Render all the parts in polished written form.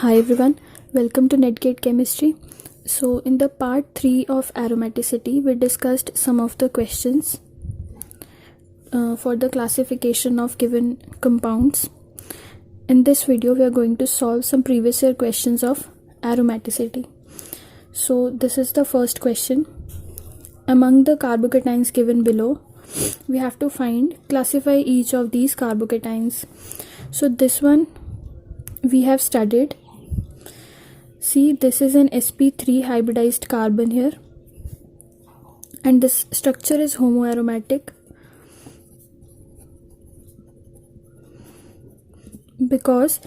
Hi everyone, welcome to Netgate Chemistry. So in the part 3 of aromaticity, we discussed some of the questions for the classification of given compounds. In this video, we are going to solve some previous year questions of aromaticity. So this is the first question. Among the carbocations given below, we have to classify each of these carbocations. So this one we have studied. See, this is an sp3 hybridized carbon here, and this structure is homoaromatic because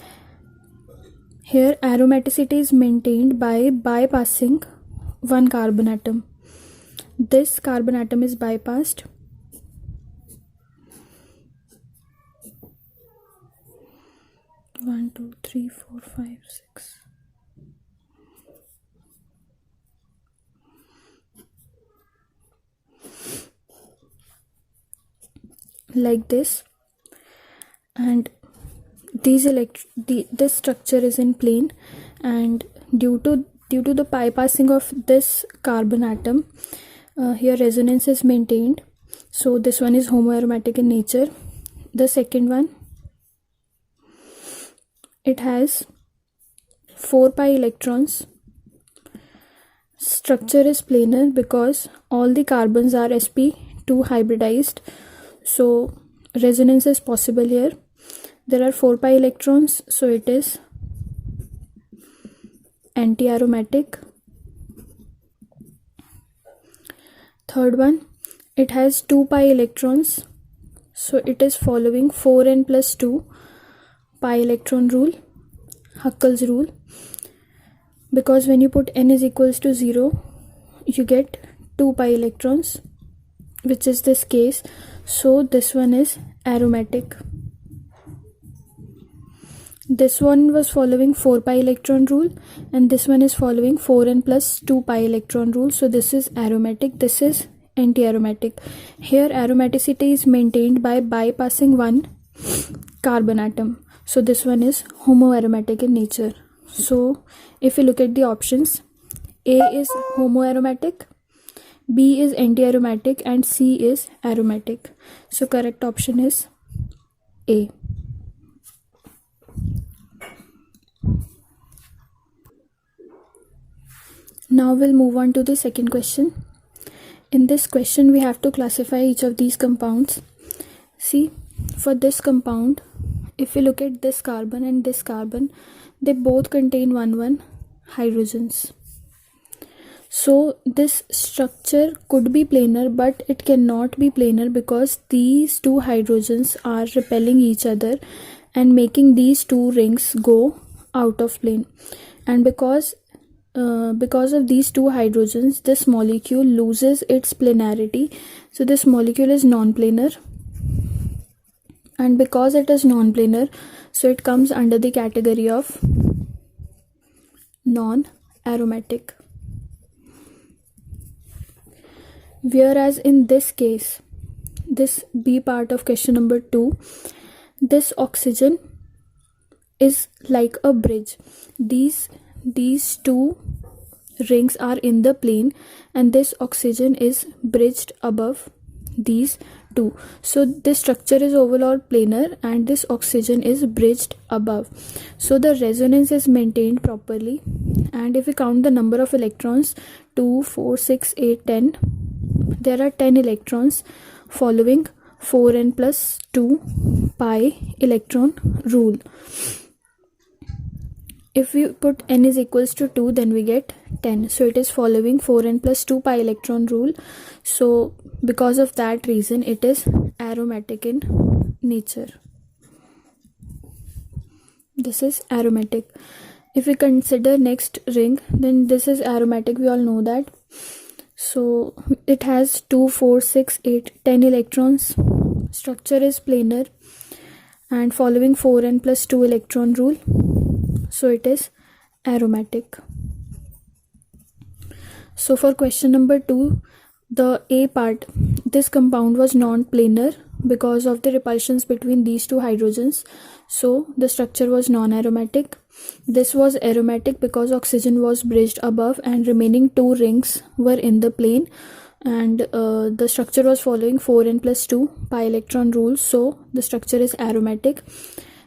here aromaticity is maintained by bypassing one carbon atom. This carbon atom is bypassed. One, two, three, four, five, six. Like this, and this structure is in plane, and due to the bypassing of this carbon atom, here resonance is maintained. So this one is homoaromatic in nature. The second one, it has 4 pi electrons. Structure is planar because all the carbons are sp2 hybridized, so resonance is possible here. There are 4 pi electrons, so it is anti-aromatic. Third one, it has 2 pi electrons, so it is following 4n plus 2 pi electron rule, Huckel's rule, because when you put n is equals to 0, you get 2 pi electrons, which is this case. So this one is aromatic. This one was following 4 pi electron rule, and this one is following 4n plus 2 pi electron rule. So this is aromatic, this is anti-aromatic. Here aromaticity is maintained by bypassing one carbon atom. So this one is homoaromatic in nature. So if you look at the options, A is homoaromatic, B is anti-aromatic, and C is aromatic. So correct option is A. Now we'll move on to the second question. In this question, we have to classify each of these compounds. See, for this compound, if you look at this carbon and this carbon, they both contain 1,1 hydrogens. So this structure could be planar, but it cannot be planar because these two hydrogens are repelling each other and making these two rings go out of plane. And because of these two hydrogens, this molecule loses its planarity. So this molecule is non-planar. And because it is non-planar, so it comes under the category of non-aromatic. Whereas in this case, this B part of question number 2, this oxygen is like a bridge. These two rings are in the plane, and this oxygen is bridged above these two. So this structure is overall planar and this oxygen is bridged above. So the resonance is maintained properly. And if we count the number of electrons, 2, 4, 6, 8, 10, there are 10 electrons following 4n plus 2 pi electron rule. If we put n is equals to 2, then we get 10. So it is following 4n plus 2 pi electron rule. So because of that reason, it is aromatic in nature. This is aromatic. If we consider next ring, then this is aromatic. We all know that. So it has 2, 4, 6, 8, 10 electrons. Structure is planar and following 4n plus 2 electron rule. So it is aromatic. So for question number 2, the A part, this compound was non-planar because of the repulsions between these two hydrogens. so the structure was non-aromatic. This was aromatic because oxygen was bridged above and remaining two rings were in the plane, and the structure was following 4n plus 2 pi electron rule, so the structure is aromatic.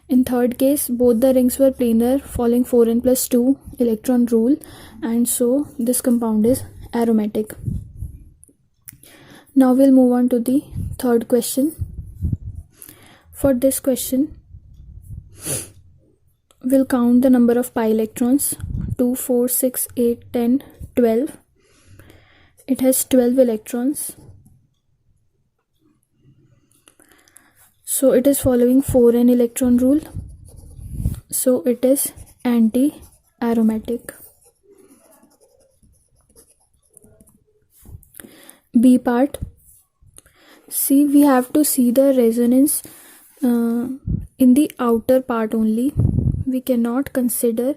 In third case, both the rings were planar following 4n plus 2 electron rule, and so this compound is aromatic. Now we'll move on to the third question. For this question, we'll count the number of pi electrons: 2, 4, 6, 8, 10, 12. It has 12 electrons. So it is following 4n electron rule. So it is anti-aromatic. B part. See, we have to see the resonance in the outer part only. We cannot consider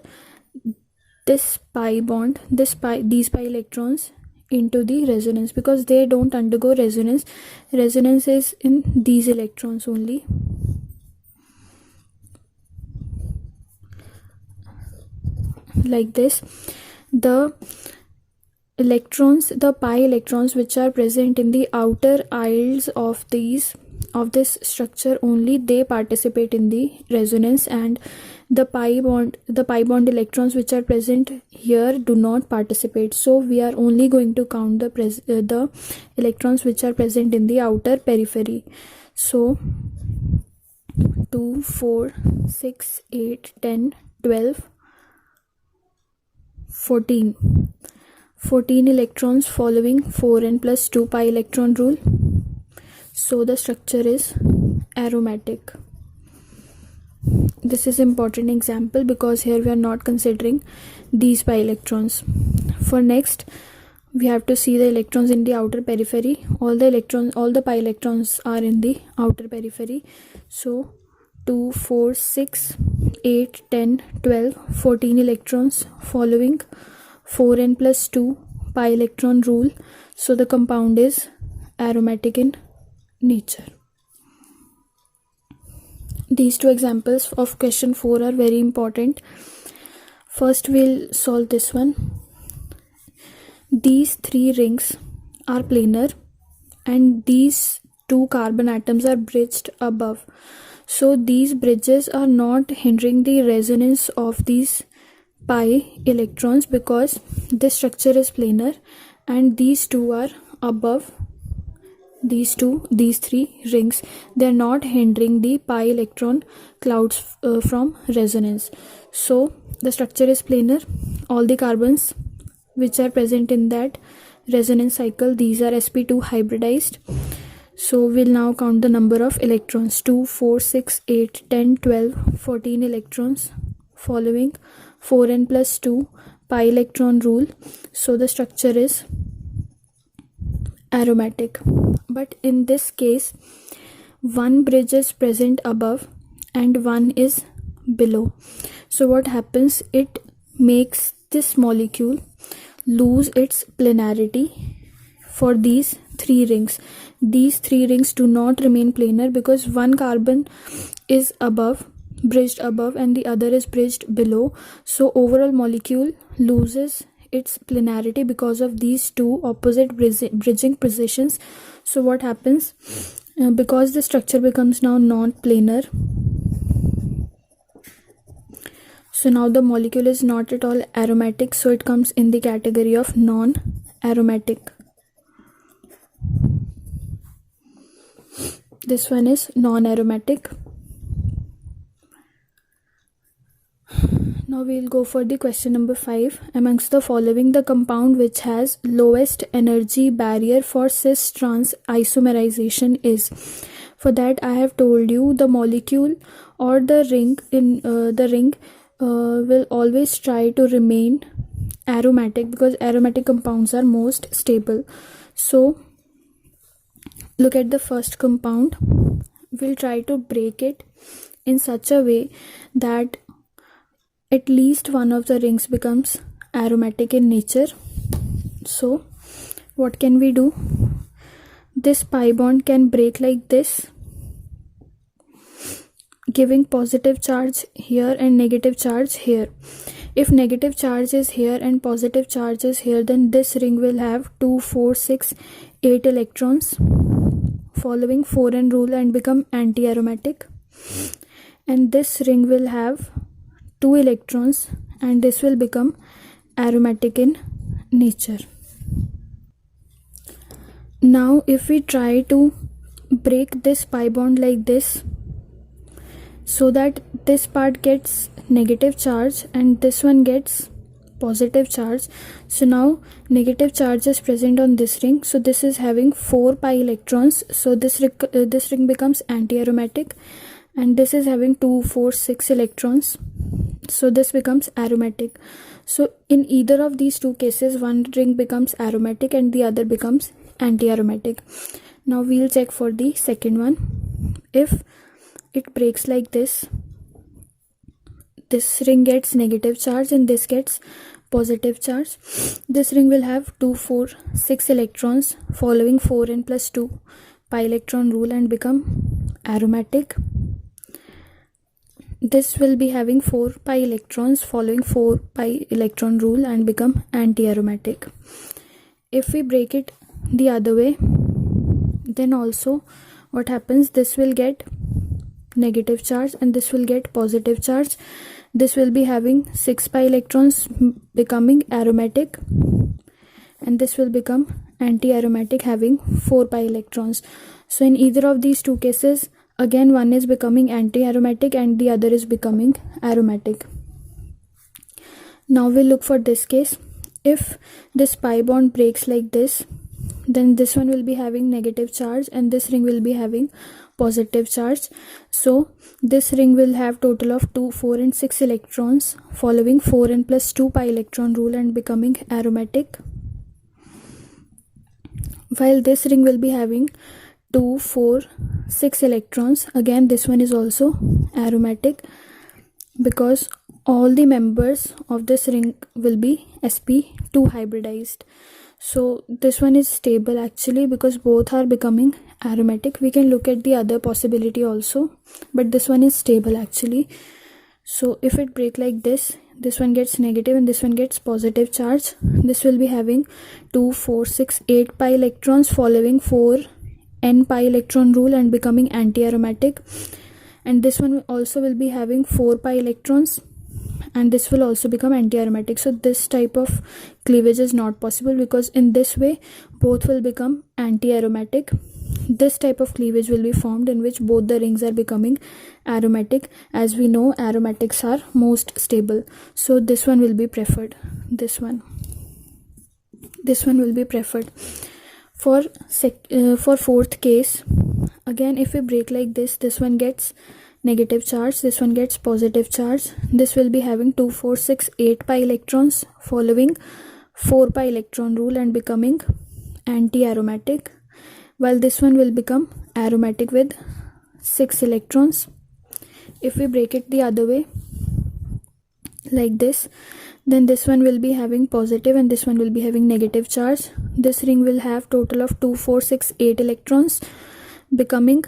this pi bond, these pi electrons into the resonance, because they don't undergo resonance. Resonance is in these electrons only. Like this, the pi electrons which are present in the outer aisles of this structure only, they participate in the resonance, and the pi bond electrons which are present here do not participate. So we are only going to count the electrons which are present in the outer periphery. So 2, 4, 6, 8, 10, 12, 14 electrons following 4n plus 2 pi electron rule. So the structure is aromatic. This is important example because here we are not considering these pi electrons. For next, we have to see the electrons in the outer periphery. All the pi electrons are in the outer periphery. So 2, 4, 6, 8, 10, 12, 14 electrons following 4n plus 2 pi electron rule. So the compound is aromatic in nature. These two examples of question 4 are very important. First, we'll solve this one. These three rings are planar and these two carbon atoms are bridged above. So these bridges are not hindering the resonance of these pi electrons because this structure is planar and these two are above these three rings. They are not hindering the pi electron clouds from resonance. So the structure is planar. All the carbons which are present in that resonance cycle, these are sp2 hybridized. So we'll now count the number of electrons: 2, 4, 6, 8, 10, 12, 14 electrons following 4n plus 2 pi electron rule. So the structure is aromatic. But in this case, one bridge is present above and one is below. So what happens? It makes this molecule lose its planarity for these three rings. These three rings do not remain planar because one carbon is bridged above and the other is bridged below. So overall molecule loses its planarity because of these two opposite bridging positions. So what happens? Because the structure becomes now non-planar, so now the molecule is not at all aromatic, so it comes in the category of non-aromatic. This one is non-aromatic. Now we'll go for the question number 5. Amongst the following, the compound which has lowest energy barrier for cis-trans isomerization is. For that, I have told you the molecule or the ring in the ring will always try to remain aromatic because aromatic compounds are most stable. So look at the first compound. We'll try to break it in such a way that at least one of the rings becomes aromatic in nature. So what can we do? This pi bond can break like this, giving positive charge here and negative charge here. If negative charge is here and positive charge is here, then this ring will have 2, 4, 6, 8 electrons following 4n rule and become anti-aromatic. And this ring will have 2 electrons and this will become aromatic in nature. Now if we try to break this pi bond like this, so that this part gets negative charge and this one gets positive charge. So now negative charge is present on this ring, so this is having 4 pi electrons, so this ring becomes anti-aromatic. And this is having 2, 4, 6 electrons, so this becomes aromatic. So in either of these two cases, one ring becomes aromatic and the other becomes anti-aromatic. Now we'll check for the second one. If it breaks like this ring gets negative charge and this gets positive charge. This ring will have 2, 4, 6 electrons following 4n plus 2 pi electron rule and become aromatic. This will be having 4 pi electrons following 4 pi electron rule and become anti-aromatic. If we break it the other way, then also what happens, this will get negative charge and this will get positive charge. This will be having 6 pi electrons becoming aromatic and this will become anti-aromatic having 4 pi electrons. So in either of these two cases, again one is becoming anti-aromatic and the other is becoming aromatic. Now we'll look for this case. If this pi bond breaks like this, then this one will be having negative charge and this ring will be having positive charge. So this ring will have total of 2, 4 and 6 electrons following 4n plus 2 pi electron rule and becoming aromatic, while this ring will be having 2, 4, 6 electrons. Again this one is also aromatic because all the members of this ring will be sp2 hybridized. So this one is stable actually because both are becoming aromatic. We can look at the other possibility also, but this one is stable actually. So if it break like this one gets negative and this one gets positive charge. This will be having 2, 4, 6, 8 pi electrons following 4n pi electron rule and becoming anti-aromatic. And this one also will be having 4 pi electrons and this will also become anti-aromatic. So this type of cleavage is not possible because in this way both will become anti-aromatic. This type of cleavage will be formed in which both the rings are becoming aromatic. As we know, aromatics are most stable, so this one will be preferred. This one will be preferred. For fourth case, again if we break like this one gets negative charge, this one gets positive charge. This will be having 2, 4, 6, 8 pi electrons following 4 pi electron rule and becoming anti-aromatic, while this one will become aromatic with 6 electrons. If we break it the other way like this, then this one will be having positive and this one will be having negative charge. This ring will have total of 2, 4, 6, 8 electrons becoming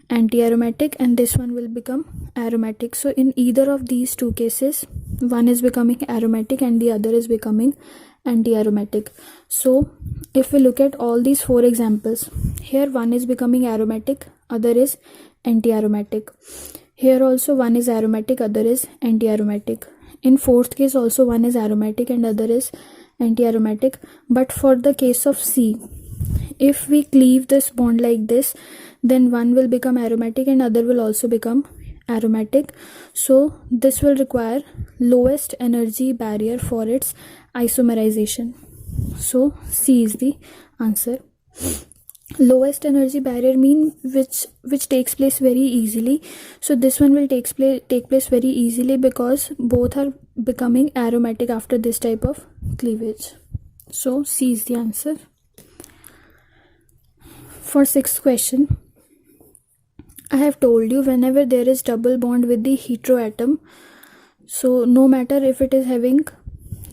anti-aromatic and this one will become aromatic. So in either of these two cases, one is becoming aromatic and the other is becoming anti-aromatic. So if we look at all these 4 examples, here one is becoming aromatic, other is anti-aromatic. Here also one is aromatic, other is anti-aromatic. In fourth case also one is aromatic and other is anti-aromatic. But for the case of C, if we cleave this bond like this, then one will become aromatic and other will also become aromatic. So this will require lowest energy barrier for its isomerization. So C is the answer. Lowest energy barrier mean which takes place very easily. So this one will take place very easily because both are becoming aromatic after this type of cleavage. So C is the answer. For sixth question, I have told you whenever there is double bond with the heteroatom, so no matter if it is having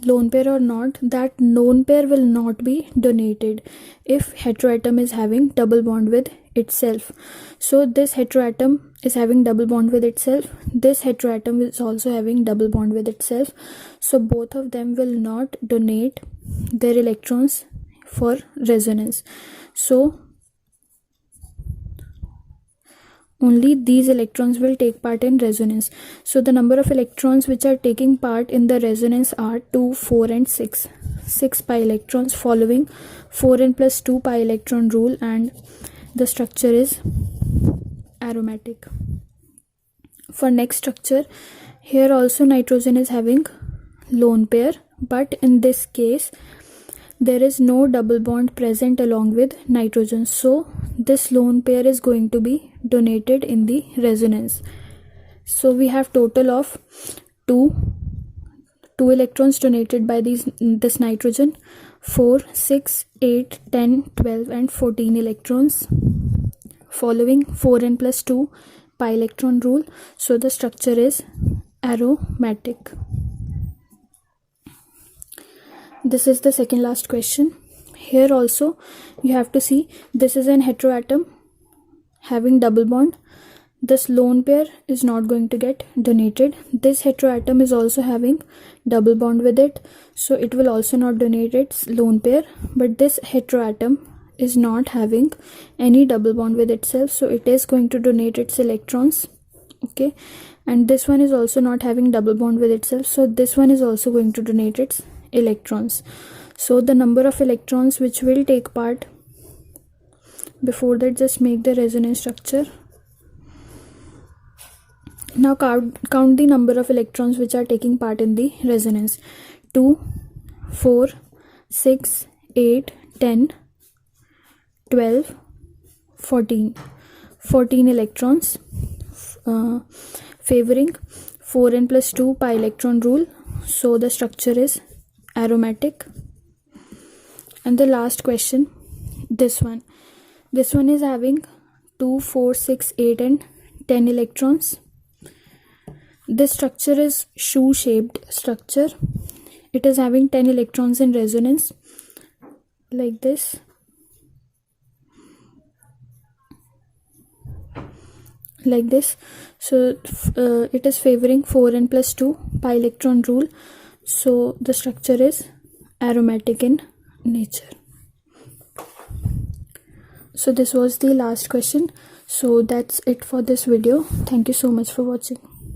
lone pair or not, that lone pair will not be donated if heteroatom is having double bond with itself. So this heteroatom is having double bond with itself. This heteroatom is also having double bond with itself. So both of them will not donate their electrons for resonance. So only these electrons will take part in resonance. So the number of electrons which are taking part in the resonance are 2, 4 and 6. 6 pi electrons following 4n plus 2 pi electron rule, and the structure is aromatic. For next structure, here also nitrogen is having lone pair, but in this case there is no double bond present along with nitrogen, so this lone pair is going to be donated in the resonance. So we have total of 2 electrons donated by this nitrogen, 4, 6, 8, 10, 12 and 14 electrons following 4n plus 2 pi electron rule. So the structure is aromatic. This is the second last question. Here also you have to see, this is an heteroatom having double bond. This lone pair is not going to get donated. This heteroatom is also having double bond with it, so it will also not donate its lone pair. But this heteroatom is not having any double bond with itself, so it is going to donate its electrons. Okay, and this one is also not having double bond with itself, so this one is also going to donate its electrons. So the number of electrons which will take part, before that just make the resonance structure. Now count the number of electrons which are taking part in the resonance. 2, 4, 6, 8, 10, 12, 14. 14 electrons favoring 4n plus 2 pi electron rule. So the structure is aromatic. And the last question, this one is having 2, 4, 6, 8 and 10 electrons. This structure is shoe shaped structure. It is having 10 electrons in resonance like this. Like this. So it is favoring 4n plus 2 pi electron rule. So the structure is aromatic in nature. So this was the last question. So that's it for this video. Thank you so much for watching.